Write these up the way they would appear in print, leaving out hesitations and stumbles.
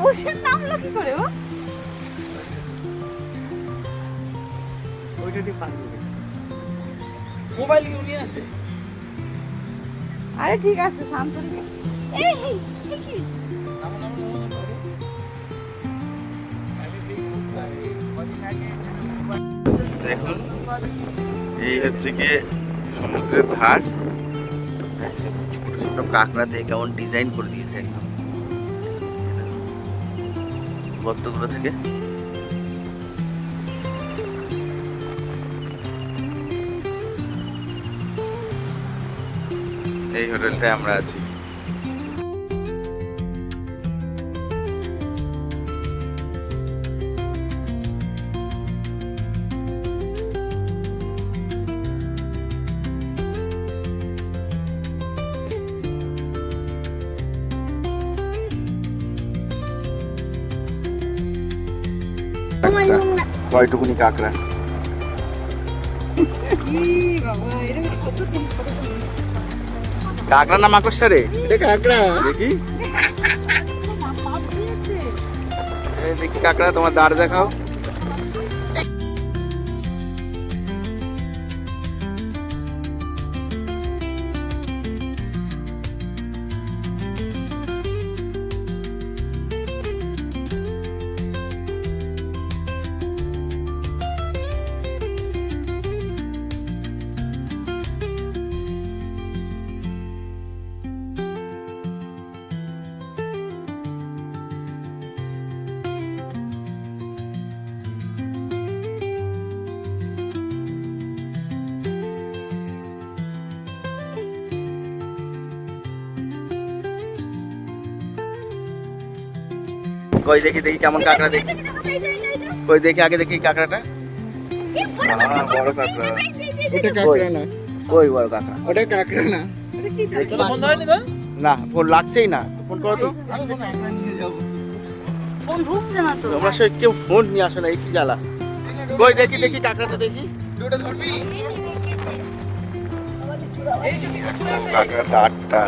ওষের নামলো কি করে ও? ওইটা দিয়ে পানি দেবে। মোবাইল কি নিয়ে আসে? আরে ঠিক আছে শান্ত রে। এই কি দেখুন এই হচ্ছে গিয়ে সমুদ্রের ধার, ছোট ছোট কাঁকড়া দিয়ে কেমন ডিজাইন করে দিয়েছে একদম গর্তগুলো থেকে। এই হোটেলটায় আমরা আছি। কয়টুকুনি কাঁকড়া, কাঁকড়া না মাকড়সা রে? এটা কাঁকড়া। দেখি দেখি কাঁকড়া, তোমার দাঁড় দেখাও। কই দেখি দেখি কেমন কাঁকড়া, দেখি কই দেখি, আগে দেখি কাঁকড়াটা। বড় কাঁকড়া। ওটা কাঁকড়া না, কই বড় কাঁকড়া? ওটা কাঁকড়া না। তোর বন্ধ হয়নি তো? না, ফোন লাগছেই না, ফোন করো তো। কাঁকড়া নিয়ে যাবো। ফোন ঢুকছে না তো। তোমরা সে কেউ ফোন নিয়ে আসো না, এই কি জ্বালা। কই দেখি দেখি কাঁকড়াটা দেখি। ওটা ধরবি? কাঁকড়ার দাঁতটা,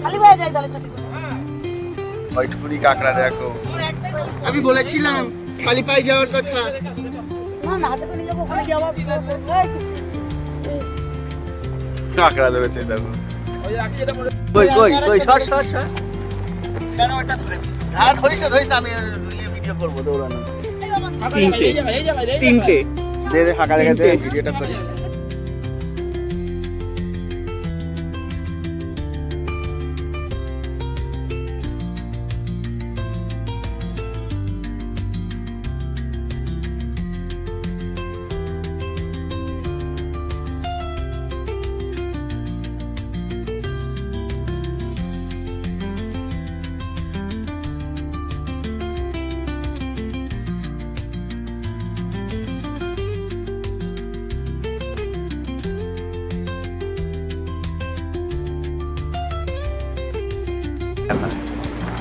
খালি ভাই যাই তাহলে ছুটি করে। ওইটুকুনি কাঁকড়া দেখো। আমি বলেছিলাম খালি পায়ে যাওয়ার কথা। না না হাতে করে নিয়ে যাবো, ওখানে যাওয়া কাঁকড়া ধরেছে দেখো। ওই আগে যেটা বলে কই কই কই, সর সর সর। কেন ওটা ধরেছি? হ্যাঁ ধরিস না, ধরিস না, আমি ভিডিও করবো দৌড়ানো। তিনটে। এই জায়গায়, এই জায়গায়, এই জায়গায়। তিনটে। দে দে ফাঁকা জায়গা দে, ভিডিওটা করি।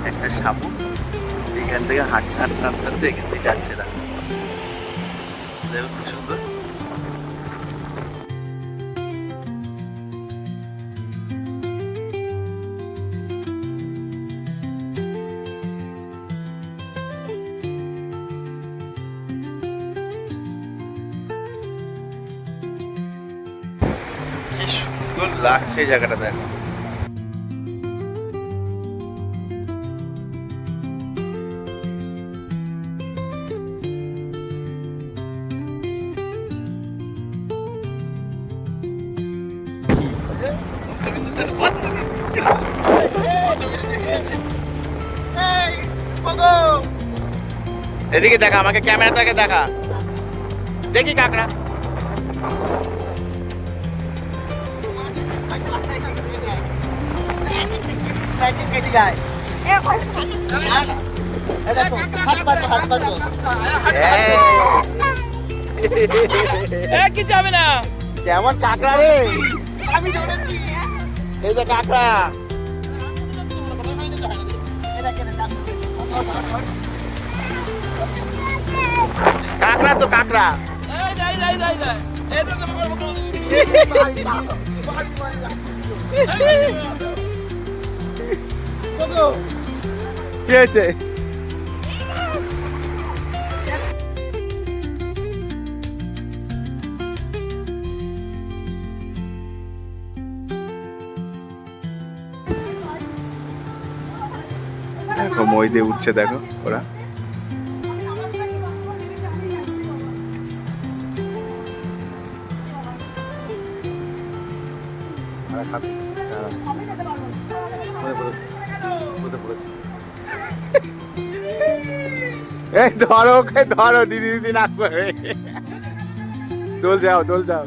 একটা শামুক এখান থেকে হাঁটতে হাঁটতে হাঁটতে হাঁটতে এখান থেকে যাচ্ছে, দেখো দেখো খুব সুন্দর। কি সুন্দর লাগছে এই জায়গাটা, দেখো। এদিকে দেখা, আমাকে ক্যামেরা থেকে দেখা, দেখি কাঁকড়া। কি যাবে না? কেমন কাঁকড়া রে? আমি ধরেছি। এই যে কাঁকড়া। কাঁকড়া তো কাঁকড়া। এই যাই যাই যাই যাই। এই তো তোমার বড় বড় কি হয়েছে? দেখো মই দিয়ে উঠছে, দেখো ওরা। এই ধরো ওকে, ধরো দিদি দিদি না করে। দোল যাও, দোল যাও।